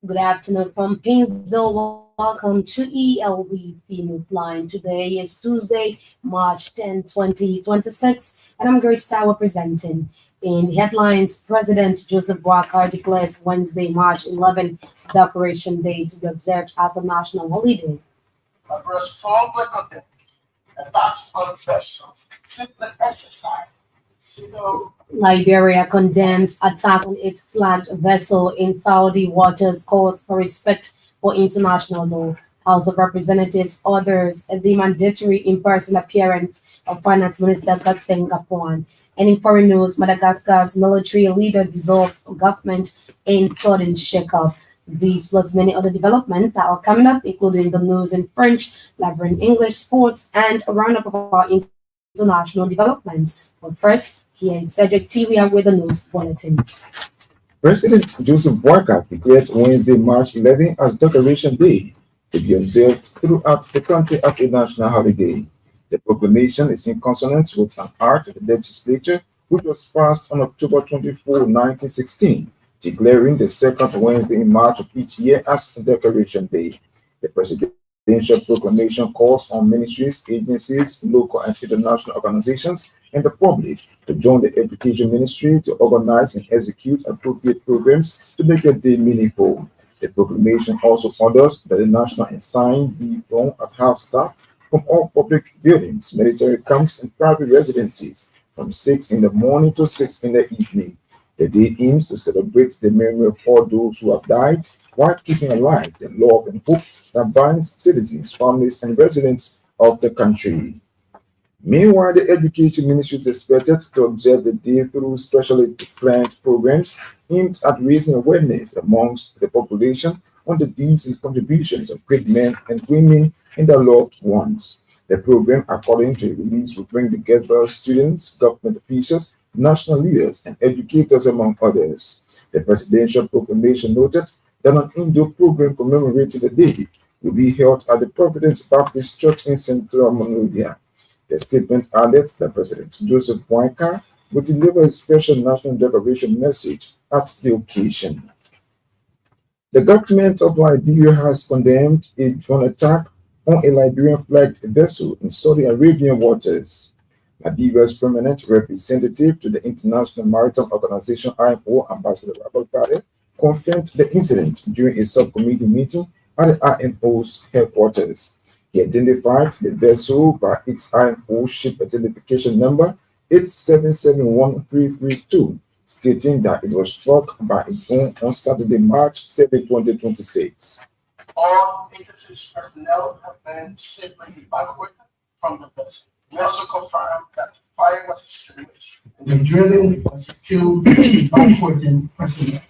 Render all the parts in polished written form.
Good afternoon from Painesville. Welcome to ELBC Newsline. Today is Tuesday, March 10, 2026, and I'm Grace Tower presenting. In the headlines, President Joseph Boakai declares Wednesday, March 11, Decoration Day to be observed as a national holiday. Congress strongly condemns attacks on vessels simply exercise. Liberia condemns attack on its flagged vessel in Saudi waters, calls for respect for international law. House of Representatives orders the mandatory in-person appearance of Finance Minister Gaston Gapoan. And in foreign news, Madagascar's military leader dissolves government in sudden shakeup. These plus many other developments are all coming up, including the news in French, library in English, sports, and a roundup of our international developments. But first, here is Frederick T. We are with the news bulletin. President Joseph Boakai declared Wednesday, March 11 as Decoration Day to be observed throughout the country as a national holiday. The proclamation is in consonance with an act of the legislature which was passed on October 24, 1916, declaring the second Wednesday in March of each year as Decoration Day. The presidential proclamation calls on ministries, agencies, local and international organizations, and the public to join the Education Ministry to organize and execute appropriate programs to make the day meaningful. The proclamation also orders that the national ensign be flown at half-staff from all public buildings, military camps, and private residencies from 6 in the morning to 6 in the evening. The day aims to celebrate the memory of all those who have died while keeping alive the love and hope that binds citizens, families, and residents of the country. Meanwhile, the Education Ministry is expected to observe the day through specially planned programs aimed at raising awareness amongst the population on the deeds and contributions of great men and women and their loved ones. The program, according to a release, will bring together students, government officials, national leaders, and educators, among others. The presidential proclamation noted that an indoor program commemorating the day will be held at the Providence Baptist Church in Central Monrovia. The statement added that President Joseph Boakai will deliver a special national declaration message at the occasion. The government of Liberia has condemned a drone attack on a Liberian-flagged vessel in Saudi Arabian waters. Liberia's permanent representative to the International Maritime Organization (IMO), Ambassador Robert Bade, confirmed the incident during a subcommittee meeting at the IMO's headquarters. He identified the vessel by its IMO ship identification number 8771332, stating that it was struck by a drone on Saturday, March 7, 2026. All agencies personnel have been safely evacuated from the vessel. We also confirmed that the fire was extinguished and the drilling was secured evacuating personnel.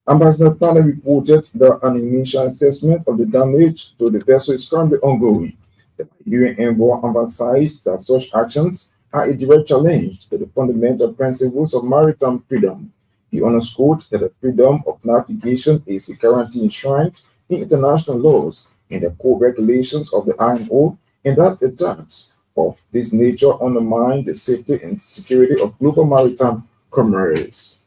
Ambassador Pale reported that an initial assessment of the damage to the vessel is currently ongoing. The Liberian envoy emphasized that such actions are a direct challenge to the fundamental principles of maritime freedom. He underscored that the freedom of navigation is a guarantee enshrined in international laws and the core regulations of the IMO, and that attacks of this nature undermine the safety and security of global maritime commerce.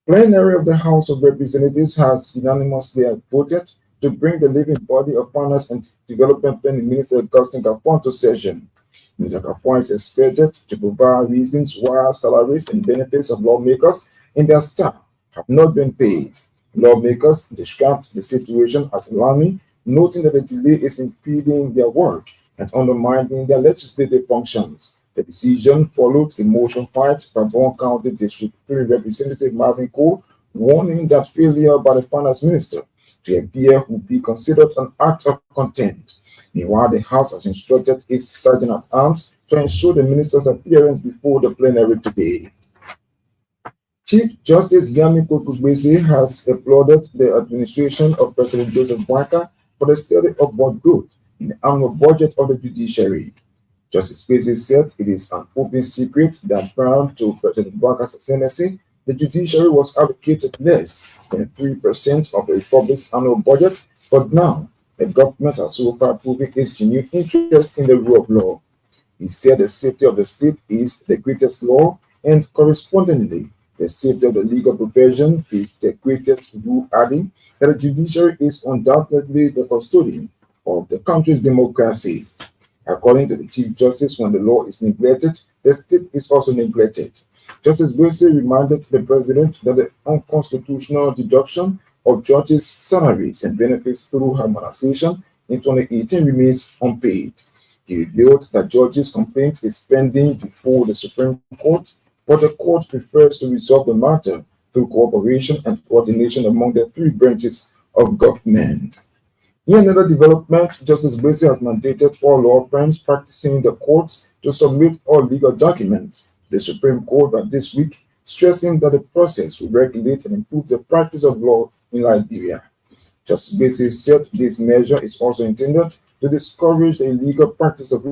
Plenary of the House of Representatives has unanimously voted to bring the living body of Finance and Development Planning Minister Gaston Gapoan to session. Mr. Gapoan is expected to provide reasons why salaries and benefits of lawmakers and their staff have not been paid. Lawmakers described the situation as alarming, noting that the delay is impeding their work and undermining their legislative functions. The decision followed a motion filed by Bon County District 3 Representative Marvin Cole, warning that failure by the Finance Minister to appear would be considered an act of contempt. Meanwhile, the House has instructed its Sergeant-at-Arms to ensure the Minister's appearance before the plenary today. Chief Justice Yami Kokugbese has applauded the administration of President Joseph Boakai for the study of what growth in the annual budget of the judiciary. Justice Kwesi said it is an open secret that prior to President Boakai's ascendancy, the judiciary was allocated less than 3% of the Republic's annual budget, but now the government has so far proven its genuine interest in the rule of law. He said the safety of the state is the greatest law, and correspondingly, The safety of the legal profession is the greatest rule, adding that the judiciary is undoubtedly the custodian of the country's democracy. According to the Chief Justice, when the law is neglected, the state is also neglected. Justice Gracie reminded the President that the unconstitutional deduction of judges' salaries and benefits through harmonization in 2018 remains unpaid. He revealed that judges' complaint is pending before the Supreme Court, but the court prefers to resolve the matter through cooperation and coordination among the three branches of government. In another development, Justice Gracie has mandated all law firms practicing in the courts to submit all legal documents to the Supreme Court by this week, stressing that the process will regulate and improve the practice of law in Liberia. Justice Gracie said this measure is also intended to discourage the illegal practice of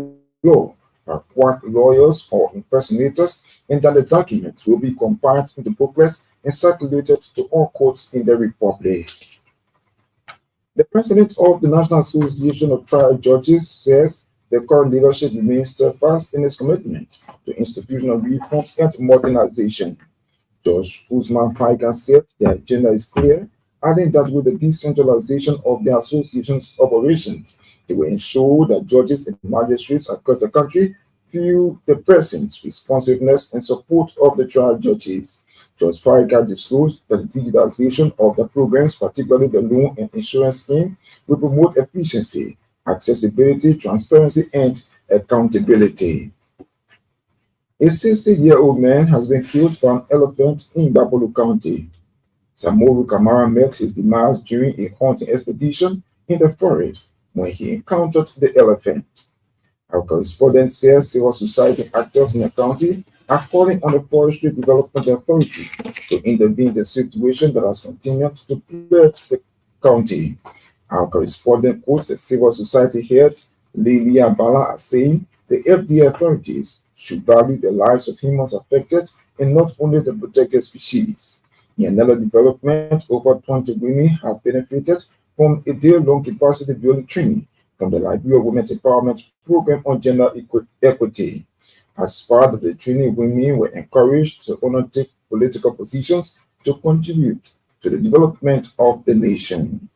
law by quack lawyers or impersonators, and that the documents will be compiled into booklets and circulated to all courts in the Republic. The president of the National Association of Trial Judges says the current leadership remains steadfast in its commitment to institutional reforms and modernization. Judge Usman Faiga said the agenda is clear, adding that with the decentralization of the association's operations, they will ensure that judges and magistrates across the country feel the presence, responsiveness, and support of the trial judges. Judge Faiga disclosed that the digitalization of the programs, particularly the loan and insurance scheme, will promote efficiency, accessibility, transparency, and accountability. A 60-year-old man has been killed by an elephant in Babolu County. Samoru Kamara met his demise during a hunting expedition in the forest when he encountered the elephant. Our correspondent says civil society actors in the county are calling on the Forestry Development Authority to intervene in the situation that has continued to plague the county. Our correspondent quotes the civil society head, Lilia Bala, as saying the FDA authorities should value the lives of humans affected and not only the protected species. In another development, over 20 women have benefited from a day-long capacity building training from the Liberia Women's Empowerment Program on Gender Equity. As part of the training, women were encouraged to undertake political positions to contribute to the development of the nation.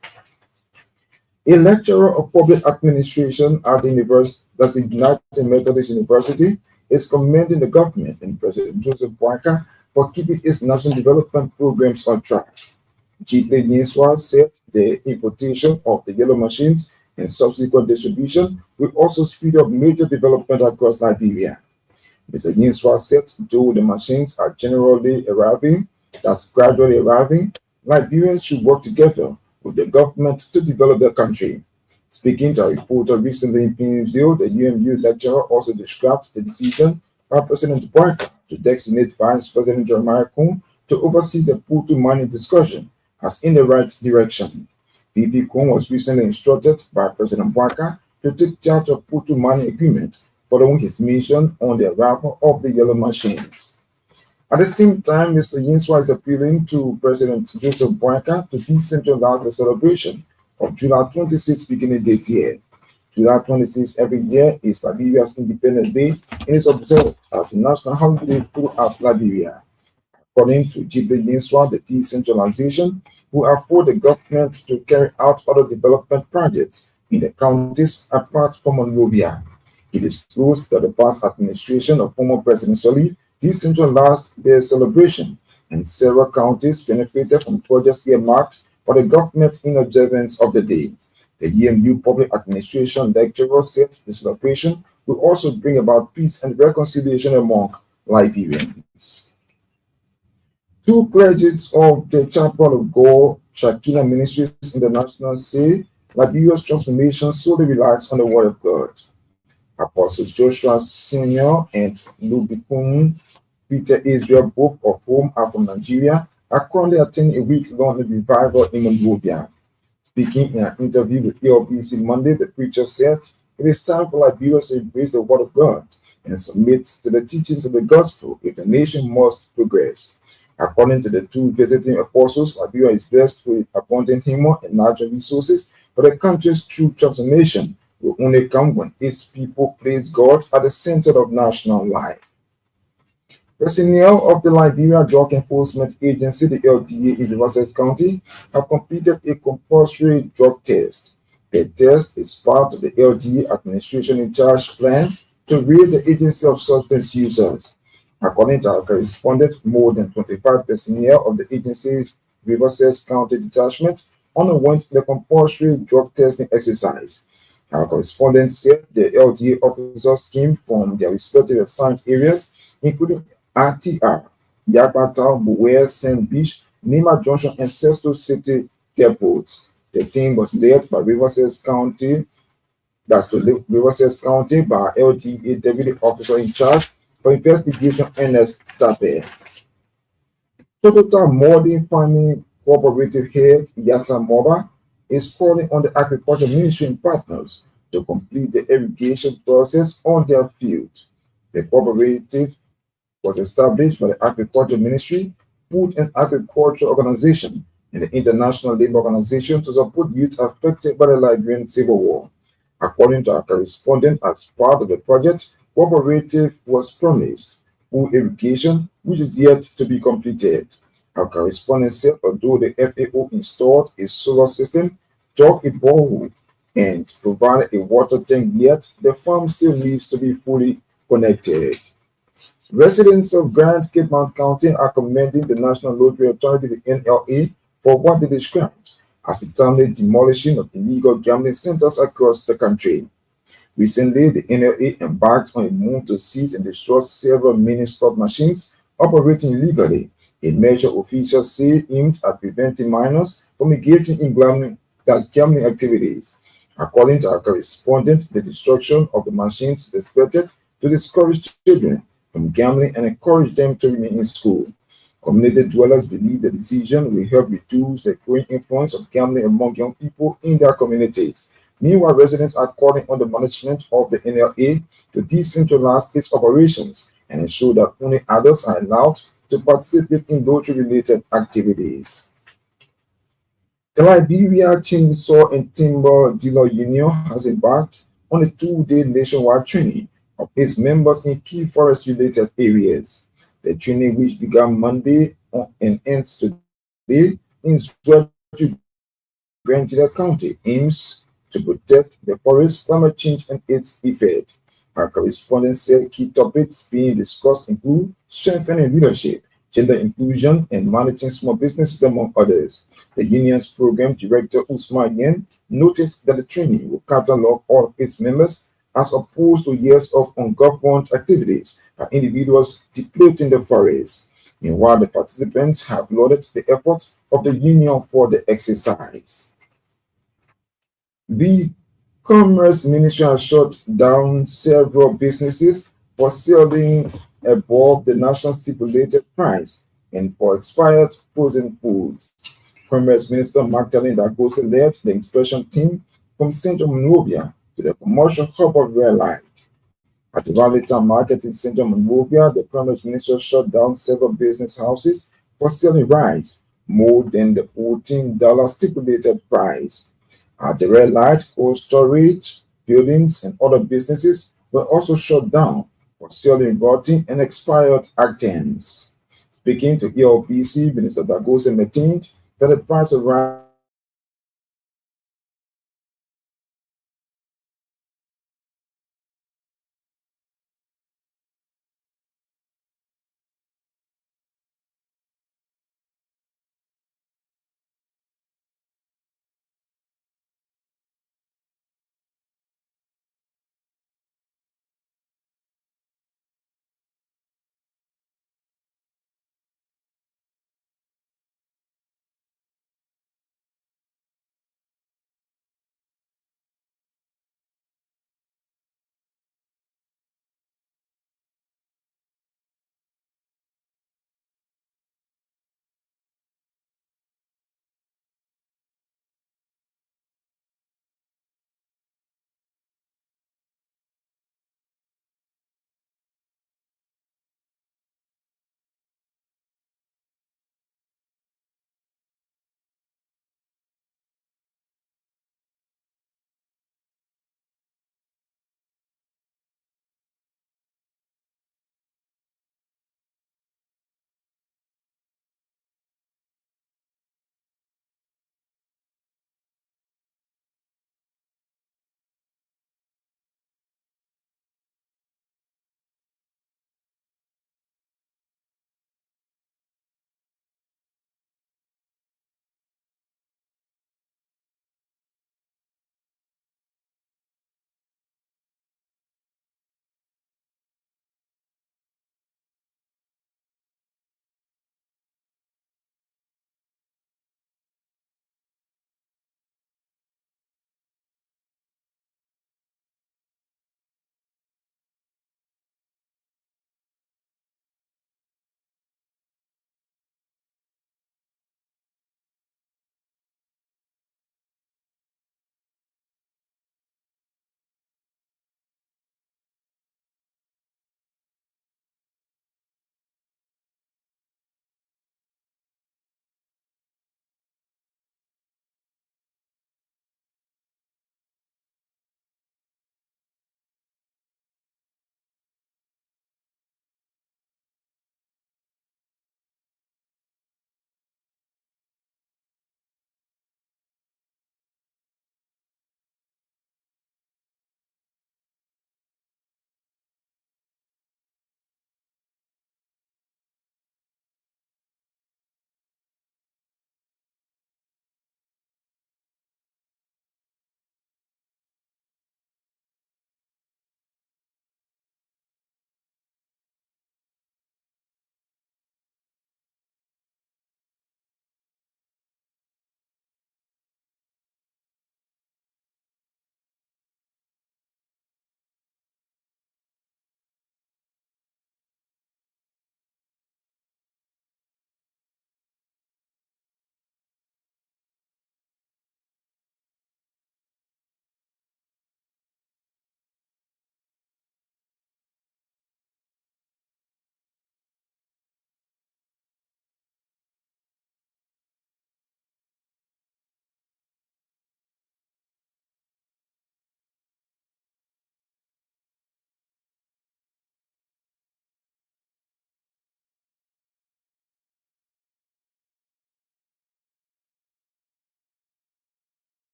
A lecturer of public administration at the United Methodist University is commending the government and President Joseph Boakai for keeping its national development programs on track. G.P. Yinswa said the importation of the yellow machines and subsequent distribution will also speed up major development across Liberia. Mr. Yinswa said though the machines are gradually arriving, Liberians should work together with the government to develop the country. Speaking to a reporter recently in Painesville, the UMU lecturer also described the decision by President Boakai to designate Vice President Jeremiah Kuhn to oversee the Putu mining discussion as in the right direction. VP Kuhn was recently instructed by President Boakai to take charge of Putu mining agreement following his mission on the arrival of the yellow machines. At the same time, Mr. Yinswa is appealing to President Joseph Boakai to decentralize the celebration of July 26 beginning this year. July 26 every year is Liberia's Independence Day and is observed as a national holiday throughout Liberia. According to G.P. Yinswa, the decentralization will afford the government to carry out other development projects in the counties apart from Monrovia. He disclosed that the past administration of former President Solly decentralized their celebration, and several counties benefited from projects earmarked by the government in observance of the day. The EMU Public Administration lecturer said the celebration will also bring about peace and reconciliation among Liberians. Two clergies of the Chapel of God, Shakina Ministries International, say Liberia's transformation solely relies on the Word of God. Apostles Joshua Sr. and Lubikun Peter Israel, both of whom are from Nigeria, are currently attending a week-long revival in Monrovia. Speaking in an interview with Elbc Monday, the preacher said, "It is time for Liberia to embrace the Word of God and submit to the teachings of the gospel if the nation must progress." According to the two visiting apostles, Liberia is blessed with abundant human and natural resources, but the country's true transformation will only come when its people place God at the center of national life. Personnel of the Liberia Drug Enforcement Agency, the LDA in Rivers County, have completed a compulsory drug test. The test is part of the LDA administration in charge plan to rid the agency of substance users. According to our correspondent, more than 25 personnel of the agency's Rivers County detachment underwent the compulsory drug testing exercise. Our correspondent said the LDA officers came from their respective assigned areas, including RTR, Yapata, Buware, St. Beach, Nima Junction, and Sesto City airports. The team was led by Rivers County, Rivers County by LDA Deputy Officer in Charge for Investigation Ernest Tape. Total Modern Farming Cooperative Head Yasa Moba is calling on the Agriculture Ministry and partners to complete the irrigation process on their field. The cooperative was established by the Agriculture Ministry, Food and Agriculture Organization, and the International Labour Organization to support youth affected by the Liberian Civil War. According to our correspondent, as part of the project, cooperative was promised full irrigation, which is yet to be completed. Our correspondent said although the FAO installed a solar system, dug a borehole, and provided a water tank, yet the farm still needs to be fully connected. Residents of Grand Cape Mount County are commending the National Lottery Authority, the NLA, for what they described as the timely demolition of illegal gambling centers across the country. Recently, the NLA embarked on a move to seize and destroy several mini slot machines operating illegally, a measure officials say aimed at preventing minors from engaging in gambling activities. According to our correspondent, the destruction of the machines is expected to discourage children from gambling and encourage them to remain in school. Community dwellers believe the decision will help reduce the growing influence of gambling among young people in their communities. Meanwhile, residents are calling on the management of the NLA to decentralize its operations and ensure that only adults are allowed to participate in lottery-related activities. The Liberia Chainsaw and Timber Dealer Union has embarked on a two-day nationwide training of its members in key forest-related areas. The training, which began Monday and ends today in Zwaju, Grandville County, aims to protect the forest, climate change, and its effect. Our correspondent said key topics being discussed include strengthening leadership, gender inclusion, and managing small businesses, among others. The union's program director, Usman Yen, noticed that the training will catalog all of its members as opposed to years of ungoverned activities by individuals depleting the forest. Meanwhile, the participants have lauded the efforts of the union for the exercise. The Commerce Ministry has shut down several businesses for selling above the national stipulated price and for expired frozen foods. Commerce Minister Magdalene Dagose led the inspection team from Central Monrovia to the commercial hub of Red Light. At the Valley Town Market in Central Monrovia, the Commerce Minister shut down several business houses for selling rice more than the $14 stipulated price. At the Red Light, cold storage, buildings, and other businesses were also shut down for selling rotten and expired items. Speaking to Elbc, Minister Dagose maintained that the price of rice